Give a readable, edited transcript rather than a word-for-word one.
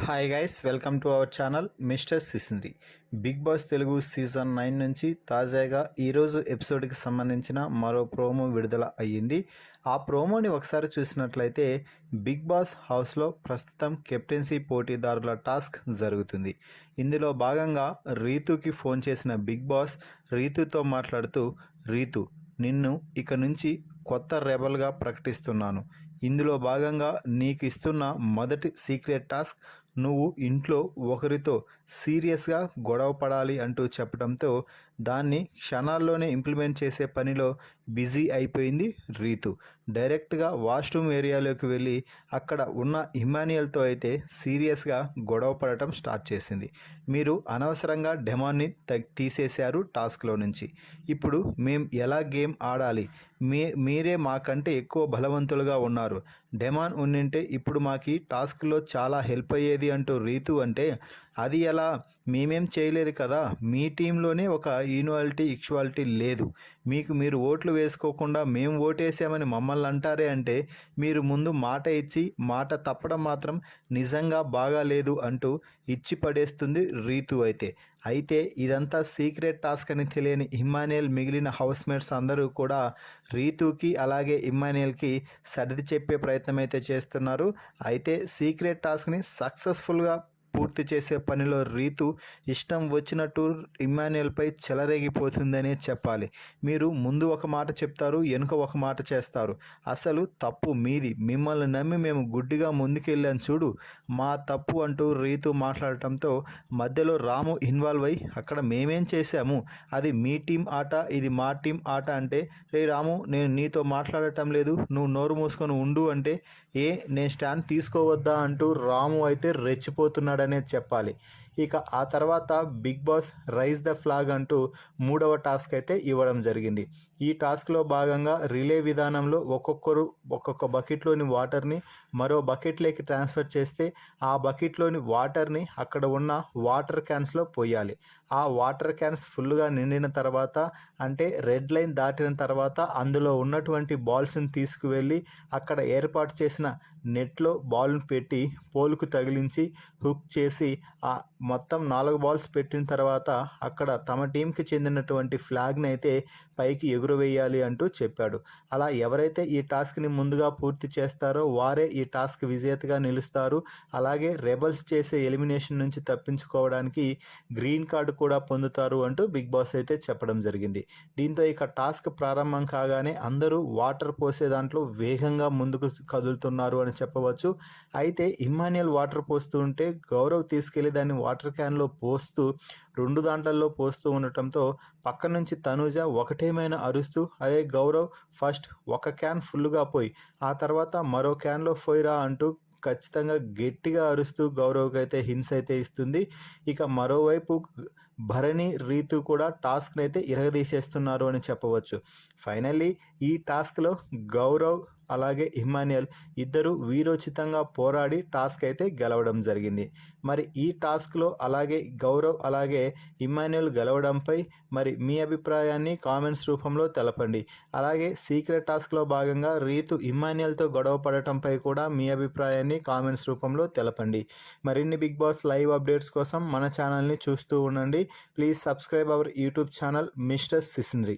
Hi guys, welcome to our channel mister Sisindri. Bigg Boss Telugu season 9 నుంచి తాజాగా ఈరోజు ఎపిసోడ్కి సంబంధించిన మరో ప్రోమో విడుదల అయ్యింది. ఆ ప్రోమోని ఒకసారి చూసినట్లయితే బిగ్ బాస్ హౌస్లో ప్రస్తుతం కెప్టెన్సీ పోటీదారుల టాస్క్ జరుగుతుంది. ఇందులో భాగంగా రీతుకి ఫోన్ చేసిన బిగ్ బాస్ రీతుతో మాట్లాడుతూ, రీతు, నిన్ను ఇక నుంచి కొత్త రెబల్గా ప్రకటిస్తున్నాను. ఇందులో భాగంగా నీకు ఇస్తున్న మొదటి సీక్రెట్ టాస్క్, నువ్వు ఇంట్లో ఒకరితో సీరియస్గా గొడవ పడాలి అంటూ చెప్పడంతో దాన్ని క్షణాల్లోనే ఇంప్లిమెంట్ చేసే పనిలో బిజీ అయిపోయింది రీతు. డైరెక్ట్గా వాష్రూమ్ ఏరియాలోకి వెళ్ళి అక్కడ ఉన్న ఇమాన్యుయల్తో అయితే సీరియస్గా గొడవ పడటం స్టార్ట్ చేసింది. మీరు అనవసరంగా డెమాన్ని తీసేశారు టాస్క్లో నుంచి. ఇప్పుడు మేం ఎలా గేమ్ ఆడాలి? మీరే మాకంటే ఎక్కువ బలవంతులుగా ఉన్నారు. డెమాన్ ఉండింటే ఇప్పుడు మాకు టాస్క్లో చాలా హెల్ప్ అయ్యేది అంటూ రీతు అంటే, అది ఎలా? మేమేం చేయలేదు కదా. మీ టీంలోనే ఒక ఈక్వాలిటీ లేదు. మీరు ఓట్లు వేసుకోకుండా మేము ఓటేసామని మమ్మల్ని అంటారే అంటే, మీరు ముందు మాట ఇచ్చి మాట తప్పడం మాత్రం నిజంగా బాగాలేదు అంటూ ఇచ్చి పడేస్తుంది రీతు అయితే ఇదంతా సీక్రెట్ టాస్క్ అని తెలియని ఇమ్మాన్యుయల్ మిగిలిన హౌస్మేట్స్ అందరూ కూడా రీతుకి అలాగే ఇమ్మాన్యుయల్కి సర్ది చెప్పే ప్రయత్నం అయితే చేస్తున్నారు. అయితే సీక్రెట్ టాస్క్ని సక్సెస్ఫుల్గా పూర్తి చేసే పనిలో రీతు ఇష్టం వచ్చినట్టు ఇమ్మాన్యుయల్పై చెలరేగిపోతుందనే చెప్పాలి. మీరు ముందు ఒక మాట చెప్తారు, వెనుక ఒక మాట చేస్తారు. అసలు తప్పు మీది. మిమ్మల్ని నమ్మి మేము గుడ్డిగా ముందుకెళ్ళాం చూడు, మా తప్పు అంటూ రీతు మాట్లాడటంతో మధ్యలో రాము ఇన్వాల్వ్ అయ్యి, అక్కడ మేమేం చేశాము, అది మీ టీం ఆట, ఇది మా టీం ఆట అంటే, రే రాము, నేను నీతో మాట్లాడటం లేదు, నువ్వు నోరు మూసుకొని ఉండు అంటే, నేను స్టాండ్ తీసుకోవద్దా అంటూ రాము అయితే రెచ్చిపోతున్నాడు అనేది చెప్పాలి. ఇక ఆ తర్వాత Bigg Boss rise the flag అంటూ 3వ టాస్క్ అయితే ఇవ్వడం జరిగింది. ఈ టాస్క్లో భాగంగా రిలే విధానంలో ఒక్కొక్కరు ఒక్కొక్క బకెట్లోని వాటర్ని మరో బకెట్లోకి ట్రాన్స్ఫర్ చేస్తే ఆ బకెట్లోని వాటర్ని అక్కడ ఉన్న వాటర్ క్యాన్స్లో పోయాలి. ఆ వాటర్ క్యాన్స్ ఫుల్గా నిండిన తర్వాత, అంటే రెడ్ లైన్ దాటిన తర్వాత అందులో ఉన్నటువంటి బాల్స్ని తీసుకువెళ్ళి అక్కడ ఏర్పాటు చేసిన నెట్లో బాల్ను పెట్టి పోల్కు తగిలించి హుక్ చేసి ఆ మొత్తం 4 బాల్స్ పెట్టిన తర్వాత అక్కడ తమ టీంకి చెందినటువంటి ఫ్లాగ్ని అయితే పైకి ఎగురవేయాలి అంటూ చెప్పాడు. అలా ఎవరైతే ఈ టాస్క్ని ముందుగా పూర్తి చేస్తారో వారే ఈ టాస్క్ విజేతగా నిలుస్తారు. అలాగే రెబల్స్ చేసే ఎలిమినేషన్ నుంచి తప్పించుకోవడానికి గ్రీన్ కార్డు కూడా పొందుతారు అంటూ బిగ్ బాస్ అయితే చెప్పడం జరిగింది. దీంతో ఇక టాస్క్ ప్రారంభం కాగానే అందరూ వాటర్ పోసే దాంట్లో వేగంగా ముందుకు కదులుతున్నారు అని చెప్పవచ్చు. అయితే ఇమ్మాన్యుయల్ వాటర్ పోస్తూ ఉంటే గౌరవ్ తీసుకెళ్లి దాన్ని వాటర్ క్యాన్లో పోస్తూ 2 దాంట్లలో పోస్తూ ఉండటంతో పక్క నుంచి తనూజ ఒకటేమైనా అరుస్తూ, అరే గౌరవ్, ఫస్ట్ ఒక క్యాన్ ఫుల్గా పోయి ఆ తర్వాత మరో క్యాన్లో పోయిరా అంటూ ఖచ్చితంగా గట్టిగా అరుస్తూ గౌరవ్కి అయితే హింట్స్ అయితే ఇస్తుంది. ఇక మరోవైపు భరణి, రీతు కూడా టాస్క్ని అయితే ఇరగదీసేస్తున్నారు అని చెప్పవచ్చు. ఫైనల్లీ ఈ టాస్క్లో గౌరవ్ అలాగే ఇమ్మాన్యుయల్ ఇద్దరు వీరోచితంగా పోరాడి టాస్క్ అయితే గెలవడం జరిగింది. మరి ఈ టాస్క్లో అలాగే గౌరవ్ అలాగే ఇమ్మాన్యుయల్ గెలవడంపై మరి మీ అభిప్రాయాన్ని కామెంట్స్ రూపంలో తెలపండి. అలాగే సీక్రెట్ టాస్క్లో భాగంగా రీతు ఇమ్మాన్యుయల్తో గొడవ పడటంపై కూడా మీ అభిప్రాయాన్ని కామెంట్స్ రూపంలో తెలపండి. మరిన్ని బిగ్ బాస్ లైవ్ అప్డేట్స్ కోసం మన ఛానల్ని చూస్తూ ఉండండి. Please subscribe our YouTube channel mister సిసింద్రి.